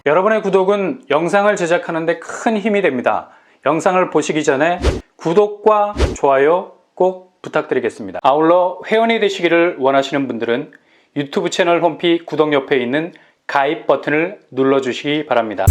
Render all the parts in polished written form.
여러분의 구독은 영상을 제작하는 데 큰 힘이 됩니다. 영상을 보시기 전에 구독과 좋아요 꼭 부탁드리겠습니다. 아울러 회원이 되시기를 원하시는 분들은 유튜브 채널 홈피 구독 옆에 있는 가입 버튼을 눌러주시기 바랍니다.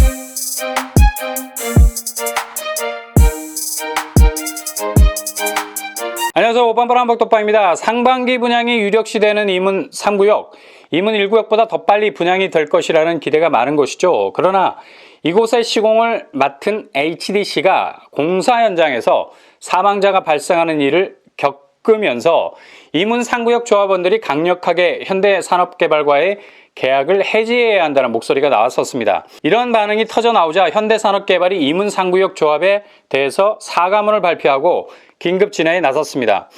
안녕하세요. 오빤바람박독방입니다. 상반기 분양이 유력시되는 이문 3구역, 이문 1구역보다 더 빨리 분양이 될 것이라는 기대가 많은 것이죠. 그러나 이곳의 시공을 맡은 HDC가 공사 현장에서 사망자가 발생하는 일을 겪으면서 이문 3구역 조합원들이 강력하게 현대산업개발과의 계약을 해지해야 한다는 목소리가 나왔었습니다. 이런 반응이 터져나오자 현대산업개발이 이문 3구역 조합에 대해서 사과문을 발표하고 긴급 진화에 나섰습니다.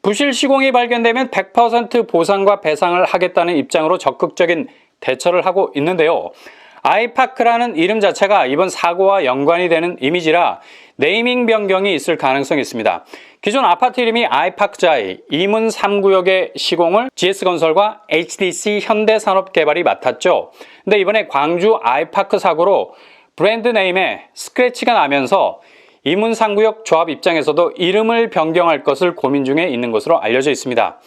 부실 시공이 발견되면 100% 보상과 배상을 하겠다는 입장으로 적극적인 대처를 하고 있는데요. 아이파크라는 이름 자체가 이번 사고와 연관이 되는 이미지라 네이밍 변경이 있을 가능성이 있습니다. 기존 아파트 이름이 아이파크자이, 이문 3구역의 시공을 GS건설과 HDC 현대산업개발이 맡았죠. 근데 이번에 광주 아이파크 사고로 브랜드 네임에 스크래치가 나면서 이문 3구역 조합 입장에서도 이름을 변경할 것을 고민 중에 있는 것으로 알려져 있습니다.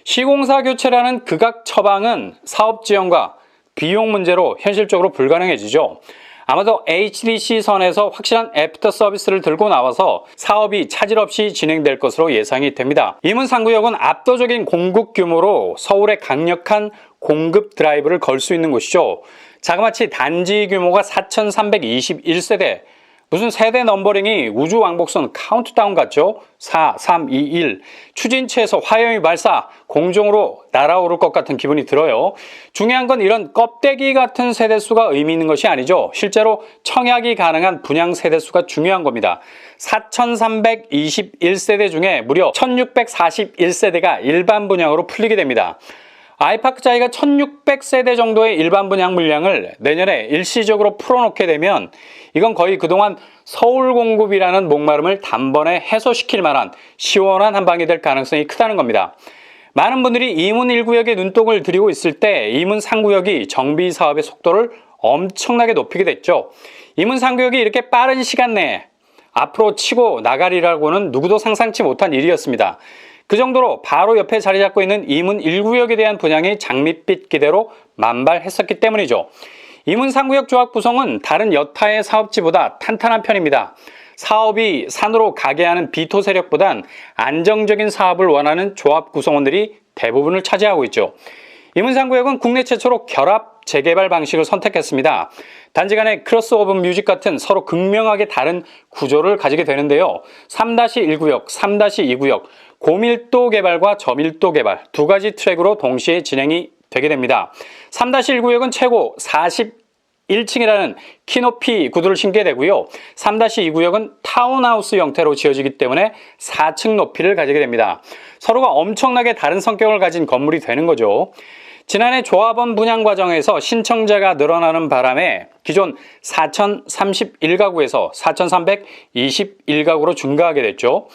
시공사 교체라는 극악 처방은 사업 지원과 비용 문제로 현실적으로 불가능해지죠. 아마도 HDC 선에서 확실한 애프터 서비스를 들고 나와서 사업이 차질 없이 진행될 것으로 예상이 됩니다. 이문 3구역은 압도적인 공급 규모로 서울에 강력한 공급 드라이브를 걸 수 있는 곳이죠. 자그마치 단지 규모가 4,321세대, 무슨 세대 넘버링이 우주 왕복선 카운트다운 같죠? 4, 3, 2, 1. 추진체에서 화염이 발사, 공중으로 날아오를 것 같은 기분이 들어요. 중요한 건 이런 껍데기 같은 세대수가 의미 있는 것이 아니죠. 실제로 청약이 가능한 분양 세대수가 중요한 겁니다. 4,321세대 중에 무려 1,641세대가 일반 분양으로 풀리게 됩니다. 아이파크자이가 1,600세대 정도의 일반 분양 물량을 내년에 일시적으로 풀어놓게 되면 이건 거의 그동안 서울 공급이라는 목마름을 단번에 해소시킬 만한 시원한 한방이 될 가능성이 크다는 겁니다. 많은 분들이 이문 1구역에 눈독을 들이고 있을 때 이문 3구역이 정비 사업의 속도를 엄청나게 높이게 됐죠. 이문 3구역이 이렇게 빠른 시간 내에 앞으로 치고 나가리라고는 누구도 상상치 못한 일이었습니다. 그 정도로 바로 옆에 자리 잡고 있는 이문 1구역에 대한 분양이 장밋빛 기대로 만발했었기 때문이죠. 이문 3구역 조합 구성은 다른 여타의 사업지보다 탄탄한 편입니다. 사업이 산으로 가게 하는 비토 세력보단 안정적인 사업을 원하는 조합 구성원들이 대부분을 차지하고 있죠. 이문 3구역은 국내 최초로 결합 재개발 방식을 선택했습니다. 단지간에 크로스오버 뮤직 같은 서로 극명하게 다른 구조를 가지게 되는데요. 3-1구역, 3-2구역, 고밀도 개발과 저밀도 개발 두 가지 트랙으로 동시에 진행이 되게 됩니다. 3-1구역은 최고 41층이라는 키높이 구두를 신게 되고요. 3-2구역은 타운하우스 형태로 지어지기 때문에 4층 높이를 가지게 됩니다. 서로가 엄청나게 다른 성격을 가진 건물이 되는 거죠. 지난해 조합원 분양 과정에서 신청자가 늘어나는 바람에 기존 4,031가구에서 4,321가구로 증가하게 됐죠.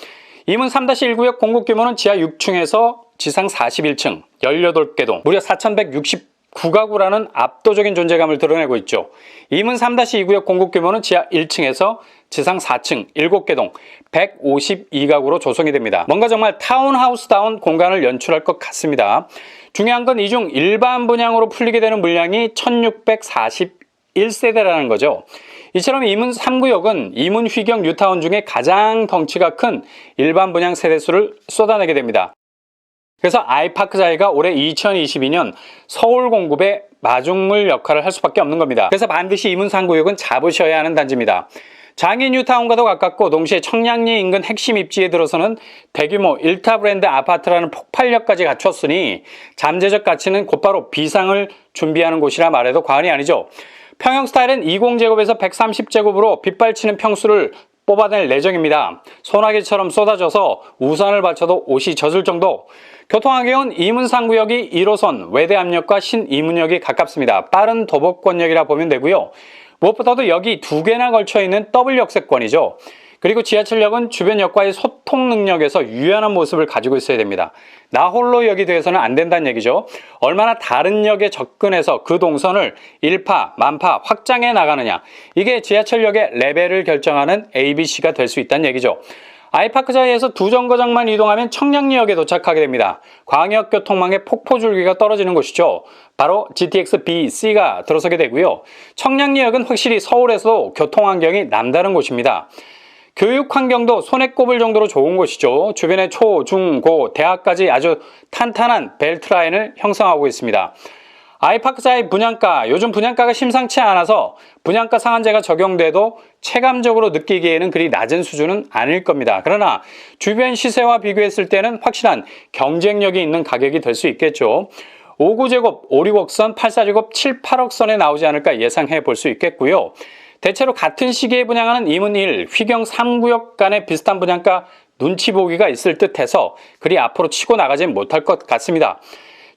이문 3-1구역 공급 규모는 지하 6층에서 지상 41층, 18개 동, 무려 4,169가구라는 압도적인 존재감을 드러내고 있죠. 이문 3-2구역 공급 규모는 지하 1층에서 지상 4층, 7개 동, 152가구로 조성이 됩니다. 뭔가 정말 타운하우스다운 공간을 연출할 것 같습니다. 중요한 건 이 중 일반 분양으로 풀리게 되는 물량이 1,641세대라는 거죠. 이처럼 이문 3구역은 이문 휘경 뉴타운 중에 가장 덩치가 큰 일반 분양 세대수를 쏟아내게 됩니다. 그래서 아이파크자이가 올해 2022년 서울 공급의 마중물 역할을 할 수밖에 없는 겁니다. 그래서 반드시 이문 3구역은 잡으셔야 하는 단지입니다. 장인 뉴타운과도 가깝고 동시에 청량리 인근 핵심 입지에 들어서는 대규모 1타 브랜드 아파트라는 폭발력까지 갖췄으니 잠재적 가치는 곧바로 비상을 준비하는 곳이라 말해도 과언이 아니죠. 평형 스타일은 20제곱에서 130제곱으로 빗발치는 평수를 뽑아낼 예정입니다. 소나기처럼 쏟아져서 우산을 받쳐도 옷이 젖을 정도. 교통환경은 이문 3구역이 1호선 외대암역과 신이문역이 가깝습니다. 빠른 도보권역이라 보면 되고요. 무엇보다도 여기 두 개나 걸쳐있는 더블 역세권이죠. 그리고 지하철역은 주변역과의 소통 능력에서 유연한 모습을 가지고 있어야 됩니다. 나 홀로 역이 돼서는 안 된다는 얘기죠. 얼마나 다른 역에 접근해서 그 동선을 일파, 만파 확장해 나가느냐. 이게 지하철역의 레벨을 결정하는 ABC가 될 수 있다는 얘기죠. 아이파크자에서 두 정거장만 이동하면 청량리역에 도착하게 됩니다. 광역교통망의 폭포줄기가 떨어지는 곳이죠. 바로 GTX B, C가 들어서게 되고요. 청량리역은 확실히 서울에서도 교통환경이 남다른 곳입니다. 교육환경도 손에 꼽을 정도로 좋은 곳이죠. 주변에 초, 중, 고, 대학까지 아주 탄탄한 벨트라인을 형성하고 있습니다. 아이파크자의 분양가, 요즘 분양가가 심상치 않아서 분양가 상한제가 적용돼도 체감적으로 느끼기에는 그리 낮은 수준은 아닐 겁니다. 그러나 주변 시세와 비교했을 때는 확실한 경쟁력이 있는 가격이 될 수 있겠죠. 59제곱, 56선, 84제곱, 7, 8억선에 나오지 않을까 예상해 볼 수 있겠고요. 대체로 같은 시기에 분양하는 이문 1, 휘경 3구역 간의 비슷한 분양가 눈치 보기가 있을 듯해서 그리 앞으로 치고 나가진 못할 것 같습니다.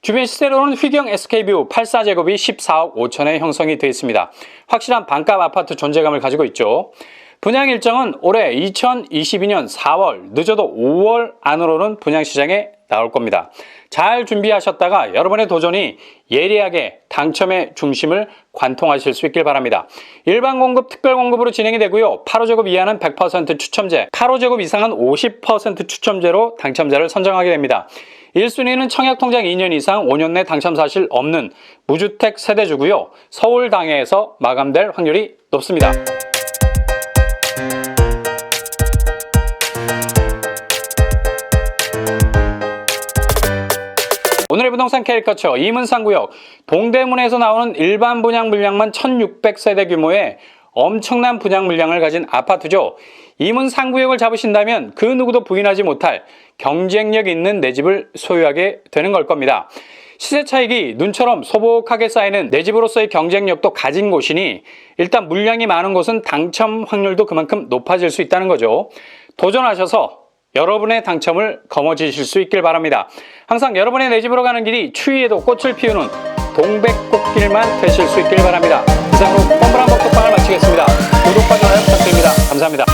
주변 시세로는 휘경 SK뷰 84제곱이 14억 5천에 형성이 되어 있습니다. 확실한 반값 아파트 존재감을 가지고 있죠. 분양 일정은 올해 2022년 4월, 늦어도 5월 안으로는 분양시장에 나올 겁니다. 잘 준비하셨다가 여러분의 도전이 예리하게 당첨의 중심을 관통하실 수 있길 바랍니다. 일반 공급, 특별 공급으로 진행이 되고요. 8호제곱 이하는 100% 추첨제, 8호제곱 이상은 50% 추첨제로 당첨자를 선정하게 됩니다. 1순위는 청약통장 2년 이상 5년 내 당첨 사실 없는 무주택 세대주고요. 서울 당해에서 마감될 확률이 높습니다. 오늘의 부동산 캐리커처 이문상구역 동대문에서 나오는 일반 분양 물량만 1600세대 규모의 엄청난 분양 물량을 가진 아파트죠. 이문상구역을 잡으신다면 그 누구도 부인하지 못할 경쟁력 있는 내 집을 소유하게 되는 걸 겁니다. 시세 차익이 눈처럼 소복하게 쌓이는 내 집으로서의 경쟁력도 가진 곳이니 일단 물량이 많은 곳은 당첨 확률도 그만큼 높아질 수 있다는 거죠. 도전하셔서 여러분의 당첨을 거머쥐실 수 있길 바랍니다. 항상 여러분의 내 집으로 가는 길이 추위에도 꽃을 피우는 동백꽃길만 되실 수 있길 바랍니다. 이상으로 뻔뻔한 복덕방을 마치겠습니다. 구독과 좋아요 부탁드립니다. 감사합니다.